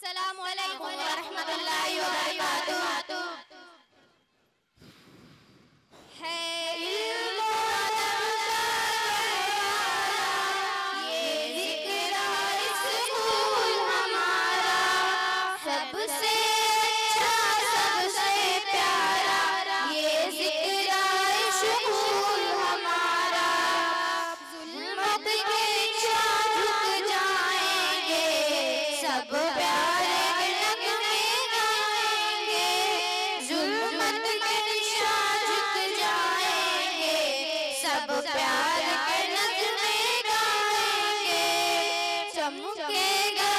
अस्सलामु अलैकुम व रहमतुल्लाहि व बरकातुहू। है इल्मो ये जिक्र स्कूल हमारा, सबसे अच्छा सबसे प्यारा ये जिक्र स्कूल हमारा। जुल्मत के झुक जाएंगे सब प्यारे नगमे गाएंगे, जुल्मत के झुक जाएंगे सब प्यारे नगमे गाएंगे। चमकेगा